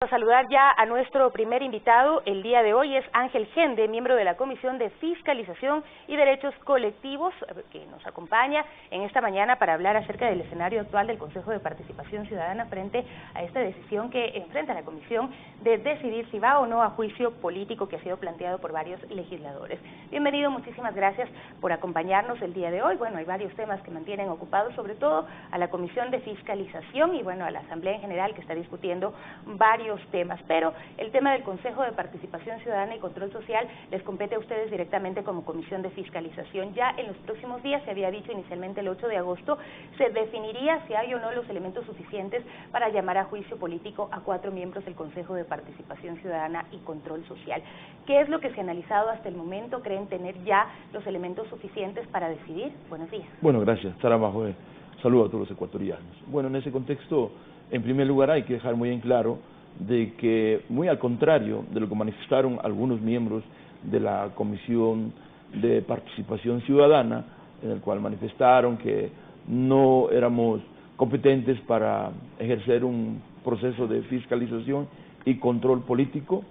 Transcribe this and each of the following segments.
A saludar ya a nuestro primer invitado el día de hoy. Es Ángel Gende, miembro de la Comisión de Fiscalización y Derechos Colectivos, que nos acompaña en esta mañana para hablar acerca del escenario actual del Consejo de Participación Ciudadana frente a esta decisión que enfrenta la Comisión de decidir si va o no a juicio político que ha sido planteado por varios legisladores. Bienvenido, muchísimas gracias por acompañarnos el día de hoy. Bueno, hay varios temas que mantienen ocupados, sobre todo a la Comisión de Fiscalización y bueno, a la Asamblea en general, que está discutiendo varios temas, pero el tema del Consejo de Participación Ciudadana y Control Social les compete a ustedes directamente como Comisión de Fiscalización. Ya en los próximos días, se había dicho inicialmente el 8 de agosto, se definiría si hay o no los elementos suficientes para llamar a juicio político a 4 miembros del Consejo de Participación Ciudadana y Control Social. ¿Qué es lo que se ha analizado hasta el momento? ¿Creen tener ya los elementos suficientes para decidir? Buenos días. Bueno, gracias. Sara Majoe. Saludos a todos los ecuatorianos. Bueno, en ese contexto, en primer lugar, hay que dejar muy en claro de que, muy al contrario de lo que manifestaron algunos miembros de la Comisión de Participación Ciudadana, en el cual manifestaron que no éramos competentes para ejercer un proceso de fiscalización y control político,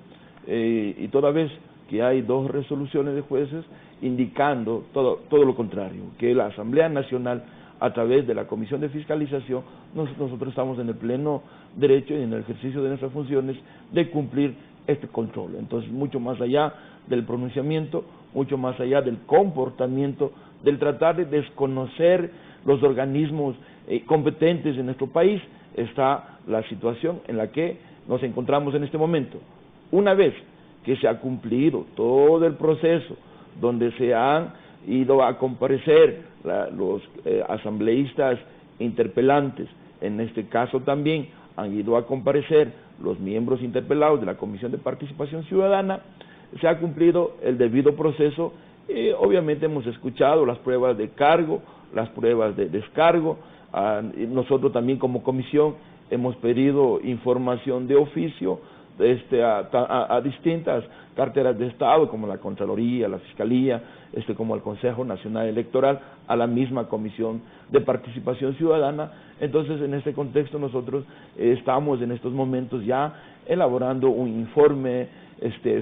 y toda vez que hay 2 resoluciones de jueces indicando todo lo contrario, que la Asamblea Nacional, a través de la Comisión de Fiscalización, nosotros estamos en el pleno derecho y en el ejercicio de nuestras funciones de cumplir este control. Entonces, mucho más allá del pronunciamiento, mucho más allá del comportamiento, del tratar de desconocer los organismos competentes en nuestro país, está la situación en la que nos encontramos en este momento. Una vez que se ha cumplido todo el proceso, donde se han ido a comparecer los asambleístas interpelantes, en este caso también han ido a comparecer los miembros interpelados de la Comisión de Participación Ciudadana, se ha cumplido el debido proceso. Obviamente hemos escuchado las pruebas de cargo, las pruebas de descargo. Nosotros también como comisión hemos pedido información de oficio a distintas carteras de Estado, como la Contraloría, la Fiscalía, como el Consejo Nacional Electoral, a la misma Comisión de Participación Ciudadana. Entonces, en este contexto, nosotros estamos en estos momentos ya elaborando un informe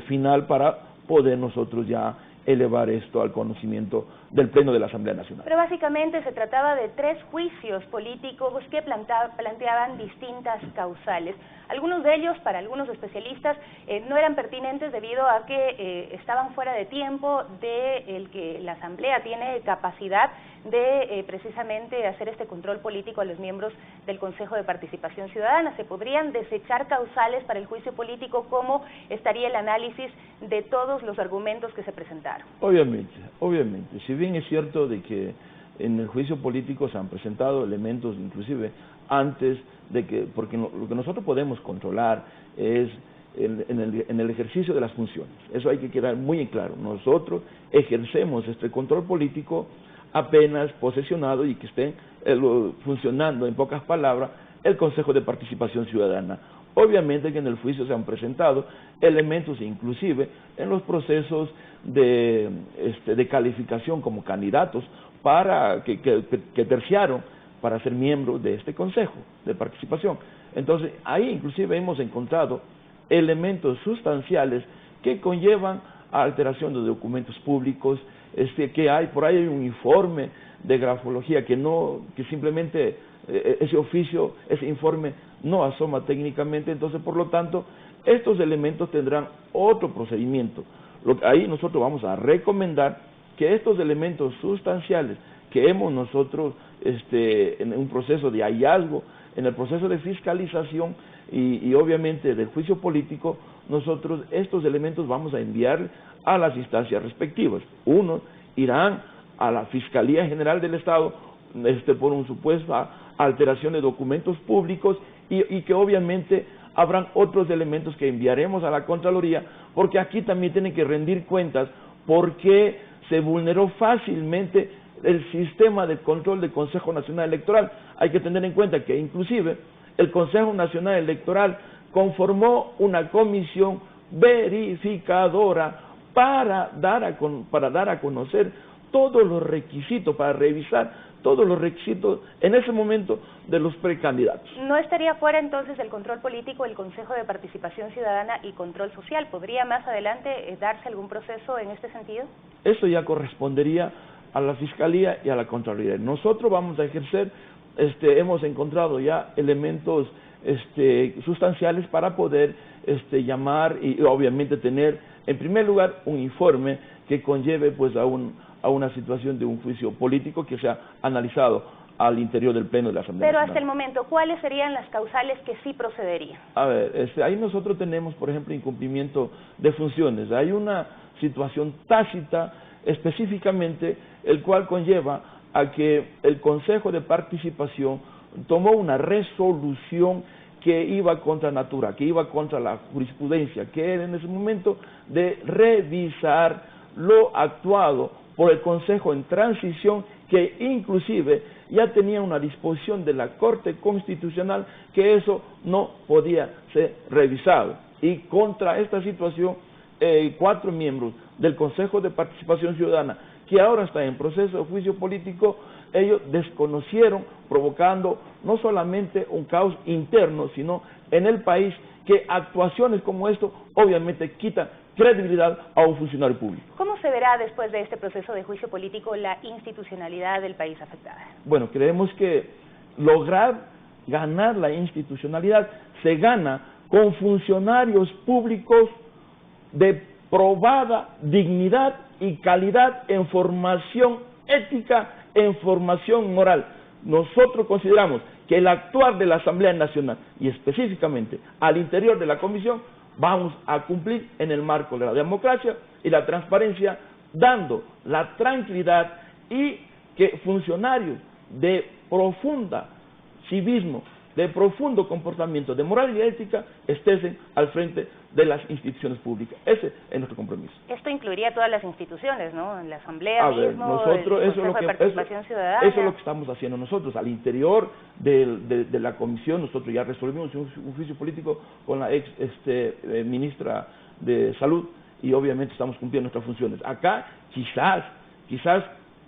final para poder nosotros ya elevar esto al conocimiento del Pleno de la Asamblea Nacional. Pero básicamente se trataba de 3 juicios políticos que planteaban distintas causales. Algunos de ellos, para algunos especialistas, no eran pertinentes debido a que estaban fuera de tiempo de el que la Asamblea tiene capacidad de precisamente hacer este control político a los miembros del Consejo de Participación Ciudadana. ¿Se podrían desechar causales para el juicio político? ¿Cómo estaría el análisis de todos los argumentos que se presentaron? Obviamente, si bien es cierto de que en el juicio político se han presentado elementos inclusive antes de que, porque lo que nosotros podemos controlar es en el ejercicio de las funciones, eso hay que quedar muy en claro. Nosotros ejercemos este control político apenas posesionado y que esté funcionando, en pocas palabras, el Consejo de Participación Ciudadana. Obviamente que en el juicio se han presentado elementos, inclusive en los procesos de calificación como candidatos para que terciaron para ser miembros de este Consejo de Participación. Entonces, ahí inclusive hemos encontrado elementos sustanciales que conllevan a alteración de documentos públicos, que hay por ahí un informe de grafología que simplemente ese informe no asoma técnicamente. Entonces, por lo tanto, estos elementos tendrán otro procedimiento. Ahí nosotros vamos a recomendar que estos elementos sustanciales que hemos nosotros en un proceso de hallazgo, en el proceso de fiscalización y obviamente del juicio político, nosotros estos elementos vamos a enviar a las instancias respectivas. Unos irán a la Fiscalía General del Estado por una supuesta alteración de documentos públicos y que obviamente habrán otros elementos que enviaremos a la Contraloría, porque aquí también tienen que rendir cuentas porque se vulneró fácilmente el sistema de control del Consejo Nacional Electoral. Hay que tener en cuenta que inclusive el Consejo Nacional Electoral conformó una comisión verificadora para dar a conocer todos los requisitos, para revisar todos los requisitos en ese momento de los precandidatos. ¿No estaría fuera entonces del control político el Consejo de Participación Ciudadana y Control Social? ¿Podría más adelante darse algún proceso en este sentido? Eso ya correspondería a la Fiscalía y a la Contraloría. Nosotros vamos a ejercer, hemos encontrado ya elementos sustanciales para poder llamar y obviamente tener, en primer lugar, un informe que conlleve pues a una situación de un juicio político que sea analizado al interior del Pleno de la Asamblea Pero Nacional. hasta el momento, ¿cuáles serían las causales que sí procederían? A ver, ahí nosotros tenemos, por ejemplo, incumplimiento de funciones. Hay una situación tácita específicamente, el cual conlleva a que el Consejo de Participación tomó una resolución que iba contra natura, que iba contra la jurisprudencia, que era en ese momento de revisar lo actuado por el Consejo en transición, que inclusive ya tenía una disposición de la Corte Constitucional que eso no podía ser revisado. Y contra esta situación, 4 miembros del Consejo de Participación Ciudadana, que ahora está en proceso de juicio político, ellos desconocieron, provocando no solamente un caos interno, sino en el país, que actuaciones como esto obviamente quitan credibilidad a un funcionario público. ¿Cómo se verá después de este proceso de juicio político la institucionalidad del país afectada? Bueno, creemos que lograr ganar la institucionalidad se gana con funcionarios públicos de probada dignidad y calidad en formación ética, en formación moral. Nosotros consideramos que el actuar de la Asamblea Nacional y específicamente al interior de la Comisión vamos a cumplir en el marco de la democracia y la transparencia, dando la tranquilidad y que funcionarios de profunda civismo, de profundo comportamiento, de moral y ética, estén al frente de las instituciones públicas. Ese es nuestro compromiso. Esto incluiría todas las instituciones, ¿no? La Asamblea mismo, nosotros, el Consejo de Participación Ciudadana. Eso es lo que estamos haciendo nosotros. Al interior de la comisión, nosotros ya resolvimos un juicio político con la ex ministra de Salud y obviamente estamos cumpliendo nuestras funciones. Acá quizás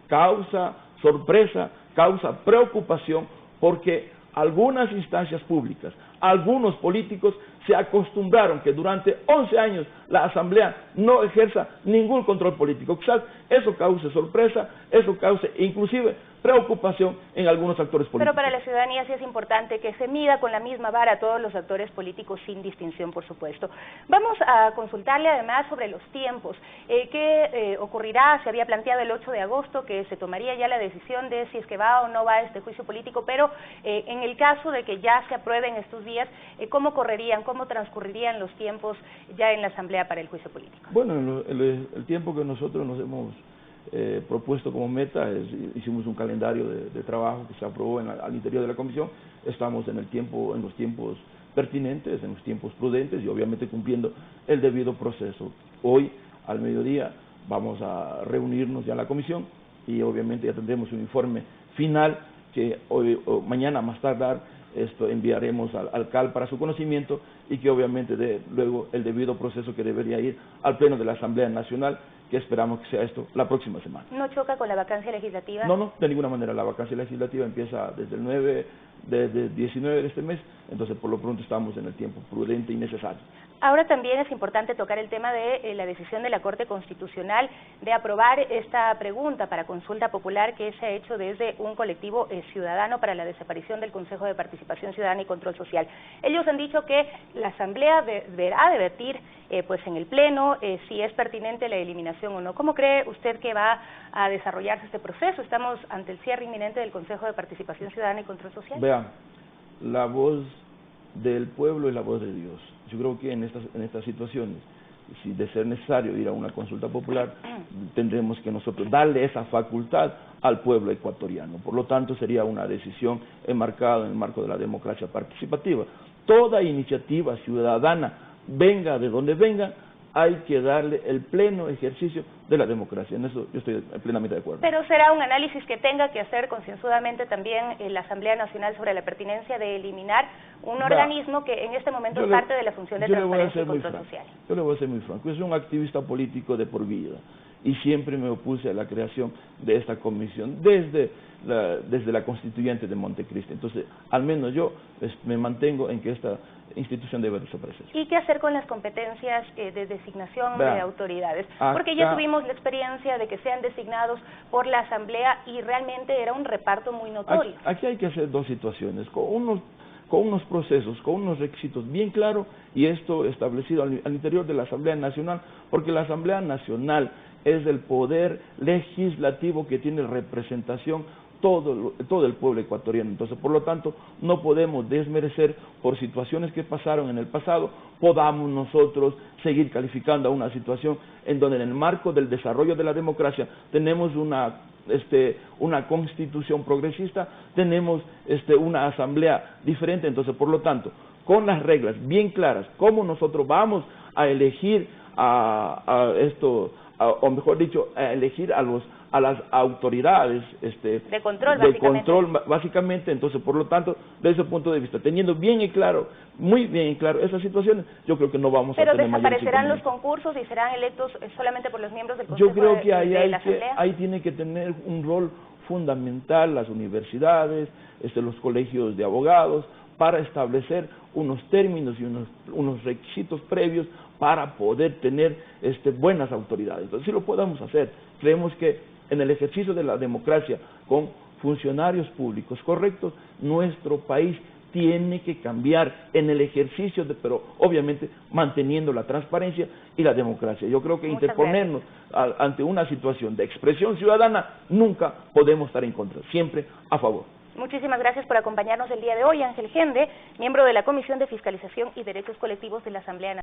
causa sorpresa, causa preocupación, porque algunas instancias públicas, algunos políticos se acostumbraron que durante 11 años la Asamblea no ejerza ningún control político. Quizás eso cause sorpresa, eso cause inclusive preocupación en algunos actores políticos. Pero para la ciudadanía sí es importante que se mida con la misma vara a todos los actores políticos sin distinción, por supuesto. Vamos a consultarle además sobre los tiempos. ¿Qué ocurrirá? Se había planteado el 8 de agosto que se tomaría ya la decisión de si es que va o no va este juicio político, pero en el caso de que ya se aprueben estos días, ¿cómo correrían, cómo transcurrirían los tiempos ya en la Asamblea para el juicio político? Bueno, el tiempo que nosotros nos hemos propuesto como meta, hicimos un calendario de trabajo que se aprobó al interior de la comisión. Estamos en los tiempos pertinentes, en los tiempos prudentes y obviamente cumpliendo el debido proceso. Hoy al mediodía vamos a reunirnos ya en la comisión y obviamente ya tendremos un informe final que hoy o mañana más tardar enviaremos al CAL para su conocimiento y que obviamente luego el debido proceso que debería ir al Pleno de la Asamblea Nacional, que esperamos que sea esto la próxima semana. ¿No choca con la vacancia legislativa? No, de ninguna manera. La vacancia legislativa empieza desde el 19 de este mes, entonces por lo pronto estamos en el tiempo prudente y necesario. Ahora también es importante tocar el tema de la decisión de la Corte Constitucional de aprobar esta pregunta para consulta popular que se ha hecho desde un colectivo ciudadano para la desaparición del Consejo de Participación Ciudadana y Control Social. Ellos han dicho que la Asamblea deberá debatir pues en el Pleno si es pertinente la eliminación o no. ¿Cómo cree usted que va a desarrollarse este proceso? Estamos ante el cierre inminente del Consejo de Participación Ciudadana y Control Social. Vean, la voz del pueblo es la voz de Dios. Yo creo que en estas situaciones, si de ser necesario ir a una consulta popular, tendremos que nosotros darle esa facultad al pueblo ecuatoriano. Por lo tanto, sería una decisión enmarcada en el marco de la democracia participativa. Toda iniciativa ciudadana, venga de donde venga, hay que darle el pleno ejercicio de la democracia. En eso yo estoy plenamente de acuerdo. Pero será un análisis que tenga que hacer concienzudamente también la Asamblea Nacional sobre la pertinencia de eliminar un organismo que en este momento es parte de la función de transparencia y control social. Yo le voy a ser muy franco. Yo soy un activista político de por vida y siempre me opuse a la creación de esta comisión desde la constituyente de Montecristi. Entonces, al menos yo me mantengo en que esta institución debe desaparecer. ¿Y qué hacer con las competencias de designación de autoridades? Porque ya tuvimos la experiencia de que sean designados por la Asamblea y realmente era un reparto muy notorio. Aquí hay que hacer dos situaciones, con unos procesos, con unos requisitos bien claros, y esto establecido al interior de la Asamblea Nacional, porque la Asamblea Nacional es el poder legislativo que tiene representación todo el pueblo ecuatoriano. Entonces, por lo tanto, no podemos desmerecer por situaciones que pasaron en el pasado, podamos nosotros seguir calificando a una situación en donde en el marco del desarrollo de la democracia tenemos una constitución progresista, tenemos una asamblea diferente. Entonces, por lo tanto, con las reglas bien claras, cómo nosotros vamos a elegir o mejor dicho, a elegir a las autoridades de control, básicamente. Entonces, por lo tanto, desde ese punto de vista, teniendo bien y claro, muy bien y claro esas situaciones, yo creo que no vamos a tener mayores inconvenientes. ¿Pero desaparecerán los concursos y serán electos solamente por los miembros del Consejo de la Asamblea? Yo creo que ahí tiene que tener un rol fundamental las universidades, los colegios de abogados, para establecer unos términos y unos requisitos previos para poder tener buenas autoridades. Entonces, si lo podamos hacer, creemos que en el ejercicio de la democracia, con funcionarios públicos correctos, nuestro país tiene que cambiar en el ejercicio, pero obviamente manteniendo la transparencia y la democracia. Yo creo que interponernos ante una situación de expresión ciudadana, nunca podemos estar en contra, siempre a favor. Muchísimas gracias por acompañarnos el día de hoy, Ángel Gende, miembro de la Comisión de Fiscalización y Derechos Colectivos de la Asamblea Nacional.